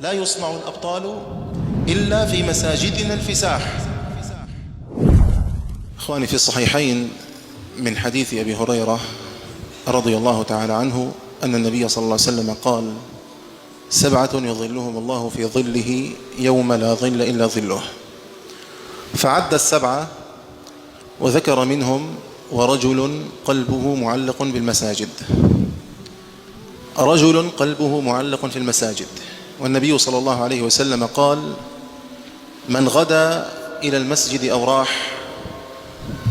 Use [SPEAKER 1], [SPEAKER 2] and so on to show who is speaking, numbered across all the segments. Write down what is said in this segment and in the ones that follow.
[SPEAKER 1] لا يصنع الأبطال إلا في مساجدنا الفساح. إخواني، في الصحيحين من حديث أبي هريرة رضي الله تعالى عنه أن النبي صلى الله عليه وسلم قال: 7 يظلهم الله في ظله يوم لا ظل إلا ظله. فعد 7 وذكر منهم: ورجل قلبه معلق بالمساجد. رجل قلبه معلق في المساجد. والنبي صلى الله عليه وسلم قال: من غدا إلى المسجد أو راح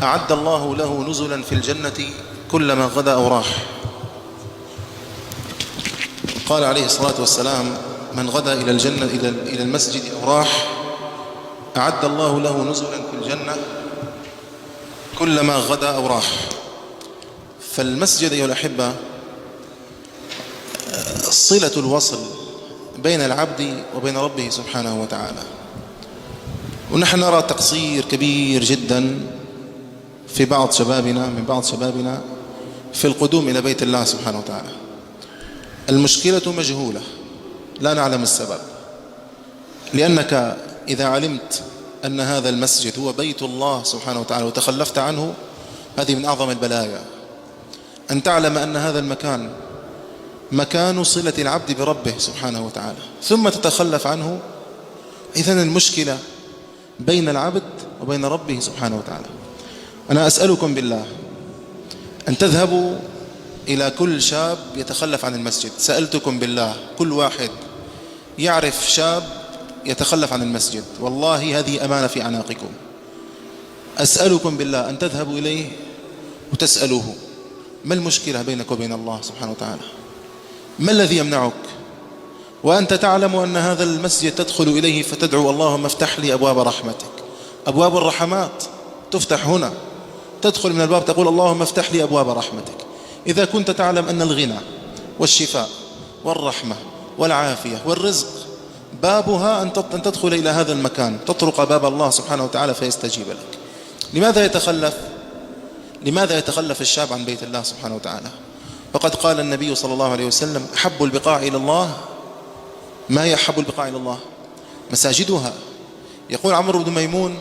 [SPEAKER 1] أعد الله له نزلا في الجنة كلما غدا أو راح. قال عليه الصلاة والسلام: من غدا إلى المسجد أو راح أعد الله له نزلا في الجنة كلما غدا أو راح. فالمسجد أيها الأحبة صلة الوصل بين العبد وبين ربه سبحانه وتعالى. ونحن نرى تقصير كبير جدا من بعض شبابنا في القدوم إلى بيت الله سبحانه وتعالى. المشكلة مجهولة، لا نعلم السبب. لأنك إذا علمت أن هذا المسجد هو بيت الله سبحانه وتعالى وتخلفت عنه، هذه من أعظم البلايا. أن تعلم أن هذا المكان مكان صلة العبد بربه سبحانه وتعالى ثم تتخلف عنه. إذن المشكلة بين العبد وبين ربه سبحانه وتعالى. أنا أسألكم بالله أن تذهبوا إلى كل شاب يتخلف عن المسجد. سألتكم بالله، كل واحد يعرف شاب يتخلف عن المسجد، والله هذه أمانة في أعناقكم. أسألكم بالله أن تذهبوا إليه وتسألوه: ما المشكلة بينك وبين الله سبحانه وتعالى؟ ما الذي يمنعك وأنت تعلم أن هذا المسجد تدخل إليه فتدعو: اللهم افتح لي أبواب رحمتك؟ أبواب الرحمات تفتح هنا، تدخل من الباب تقول: اللهم افتح لي أبواب رحمتك. إذا كنت تعلم أن الغنى والشفاء والرحمة والعافية والرزق بابها أن تدخل إلى هذا المكان، تطرق باب الله سبحانه وتعالى فيستجيب لك، لماذا يتخلف الشاب عن بيت الله سبحانه وتعالى؟ وقد قال النبي صلى الله عليه وسلم: أحب البقاع إلى الله، ما هي أحب البقاع إلى الله؟ مساجدها. يقول عمرو بن ميمون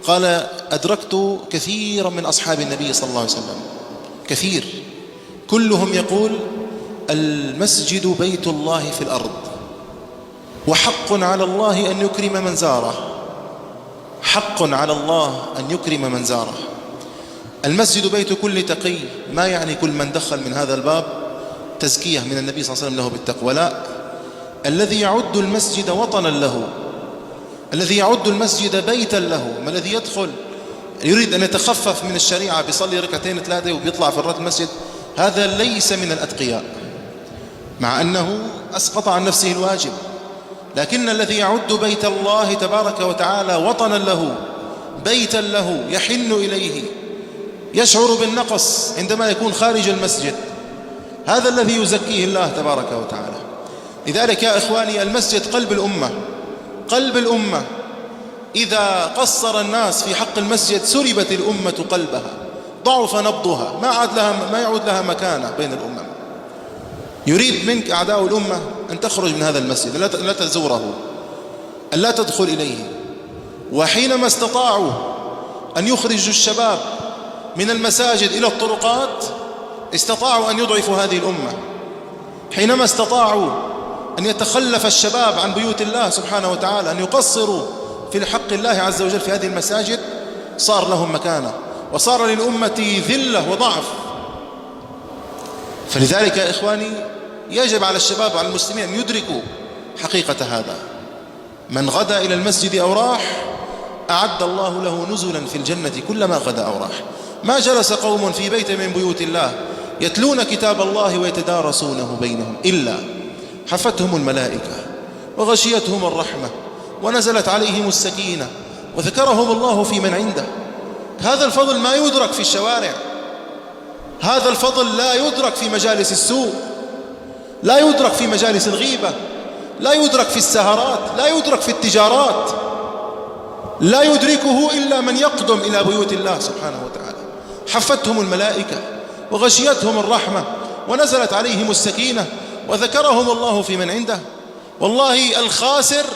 [SPEAKER 1] قال: أدركت كثيرا من أصحاب النبي صلى الله عليه وسلم، كثير، كلهم يقول: المسجد بيت الله في الأرض، وحق على الله أن يكرم من زاره، حق على الله أن يكرم من زاره. المسجد بيت كل تقي، ما يعني كل من دخل من هذا الباب تزكية من النبي صلى الله عليه وسلم له بالتقوى، لا. الذي يعد المسجد وطنا له، الذي يعد المسجد بيتا له، ما الذي يدخل يريد أن يتخفف من الشريعة بيصلي 2-3 وبيطلع في الرات المسجد، هذا ليس من الأتقياء، مع أنه أسقط عن نفسه الواجب. لكن الذي يعد بيت الله تبارك وتعالى وطنا له، بيتا له يحن إليه، يشعر بالنقص عندما يكون خارج المسجد، هذا الذي يزكيه الله تبارك وتعالى. لذلك يا إخواني، المسجد قلب الأمة، قلب الأمة. إذا قصر الناس في حق المسجد سربت الأمة قلبها، ضعف نبضها، ما يعود لها مكانة بين الأمم. يريد منك أعداء الأمة أن تخرج من هذا المسجد، لا تزوره، أن لا تدخل إليه. وحينما استطاعوا أن يخرجوا الشباب من المساجد إلى الطرقات، استطاعوا أن يضعفوا هذه الأمة. حينما استطاعوا أن يتخلف الشباب عن بيوت الله سبحانه وتعالى، أن يقصروا في حق الله عز وجل في هذه المساجد، صار لهم مكانة، وصار للأمة ذلة وضعف. فلذلك يا إخواني، يجب على الشباب وعلى المسلمين أن يدركوا حقيقة هذا: من غدا إلى المسجد أو راح أعد الله له نزلا في الجنة كلما غدا أو راح. ما جلس قوم في بيت من بيوت الله يتلون كتاب الله ويتدارسونه بينهم إلا حفتهم الملائكة وغشيتهم الرحمة ونزلت عليهم السكينة وذكرهم الله في من عنده. هذا الفضل ما يدرك في الشوارع، هذا الفضل لا يدرك في مجالس السوء، لا يدرك في مجالس الغيبة، لا يدرك في السهرات، لا يدرك في التجارات، لا يدركه إلا من يقدم إلى بيوت الله سبحانه وتعالى. حفتهم الملائكة وغشيتهم الرحمة ونزلت عليهم السكينة وذكرهم الله في من عنده. والله الخاسر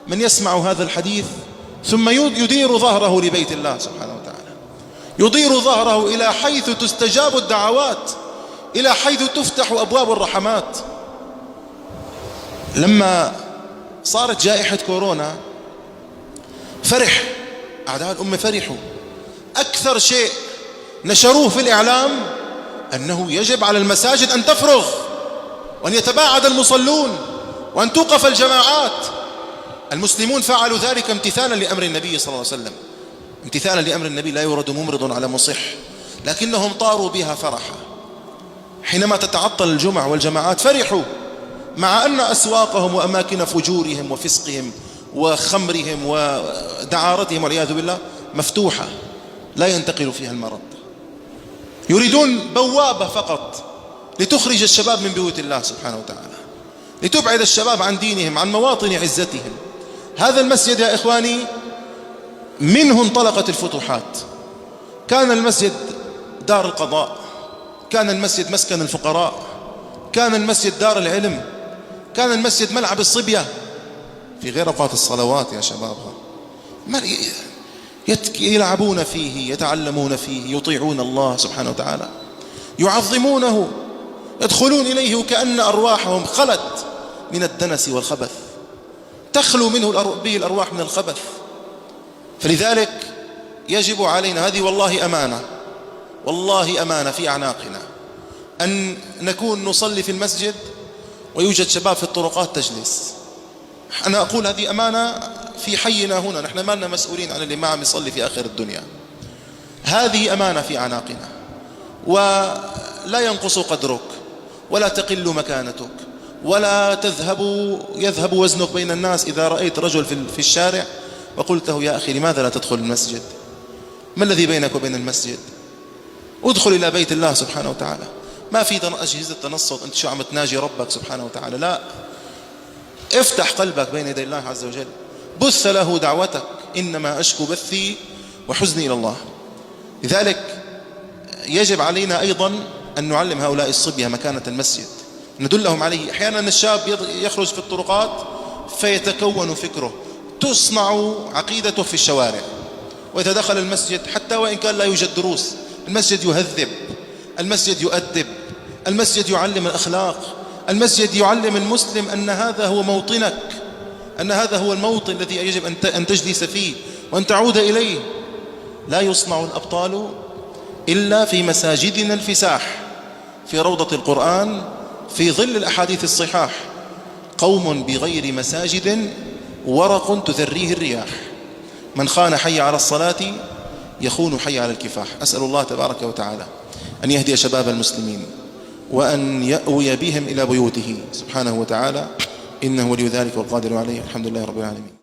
[SPEAKER 1] من يسمع هذا الحديث ثم يدير ظهره لبيت الله سبحانه وتعالى، يدير ظهره إلى حيث تستجاب الدعوات، إلى حيث تفتح أبواب الرحمات. لما صارت جائحة كورونا فرح أعداء الأمة، فرحوا. أكثر شيء نشروه في الإعلام أنه يجب على المساجد أن تفرغ، وأن يتباعد المصلون، وأن توقف الجماعات. المسلمون فعلوا ذلك امتثالا لأمر النبي صلى الله عليه وسلم، امتثالا لأمر النبي: لا يورد ممرض على مصح. لكنهم طاروا بها فرحا. حينما تتعطل الجمع والجماعات فرحوا، مع أن أسواقهم وأماكن فجورهم وفسقهم وخمرهم ودعارتهم والعياذ بالله مفتوحة لا ينتقل فيها المرض. يريدون بوابة فقط لتخرج الشباب من بيوت الله سبحانه وتعالى، لتبعد الشباب عن دينهم، عن مواطن عزتهم. هذا المسجد يا إخواني منه انطلقت الفتوحات. كان المسجد دار القضاء، كان المسجد مسكن الفقراء، كان المسجد دار العلم، كان المسجد ملعب الصبية في غير أوقات الصلوات يا شبابها، يلعبون فيه، يتعلمون فيه، يطيعون الله سبحانه وتعالى، يعظمونه، يدخلون إليه وكأن أرواحهم خلت من الدنس والخبث، تخلو منه به الأرواح من الخبث. فلذلك يجب علينا، هذه والله أمانة، والله أمانة في أعناقنا، أن نكون نصلي في المسجد ويوجد شباب في الطرقات تجلس. أنا أقول هذه أمانة في حينا هنا، نحن ما لنا مسؤولين عن اللي ما عم يصلي في آخر الدنيا. هذه أمانة في أعناقنا، ولا ينقص قدرك ولا تقل مكانتك ولا يذهب وزنك بين الناس إذا رأيت رجل في الشارع وقلت له: يا أخي لماذا لا تدخل المسجد؟ ما الذي بينك وبين المسجد؟ ادخل إلى بيت الله سبحانه وتعالى. ما في أجهزة تنصت أنت شو عم تناجي ربك سبحانه وتعالى، لا، افتح قلبك بين يدي الله عز وجل، بث له دعوتك: إنما أشكو بثي وحزني إلى الله. لذلك يجب علينا أيضا أن نعلم هؤلاء الصبية مكانة المسجد، ندلهم عليه. أحيانا الشاب يخرج في الطرقات فيتكون فكره، تصنع عقيدته في الشوارع، وإذا دخل المسجد حتى وإن كان لا يوجد دروس، المسجد يهذب، المسجد يؤدب، المسجد يعلم الأخلاق، المسجد يعلم المسلم أن هذا هو موطنك، أن هذا هو الموطن الذي يجب أن تجلس فيه وأن تعود إليه. لا يصنع الأبطال إلا في مساجدنا الفساح، في روضة القرآن، في ظل الأحاديث الصحاح. قوم بغير مساجد ورق تذريه الرياح، من خان حي على الصلاة يخون حي على الكفاح. أسأل الله تبارك وتعالى أن يهدي شباب المسلمين وأن يأوي بهم إلى بيوته سبحانه وتعالى، إنه ولي ذلك والقادر عليه. الحمد لله رب العالمين.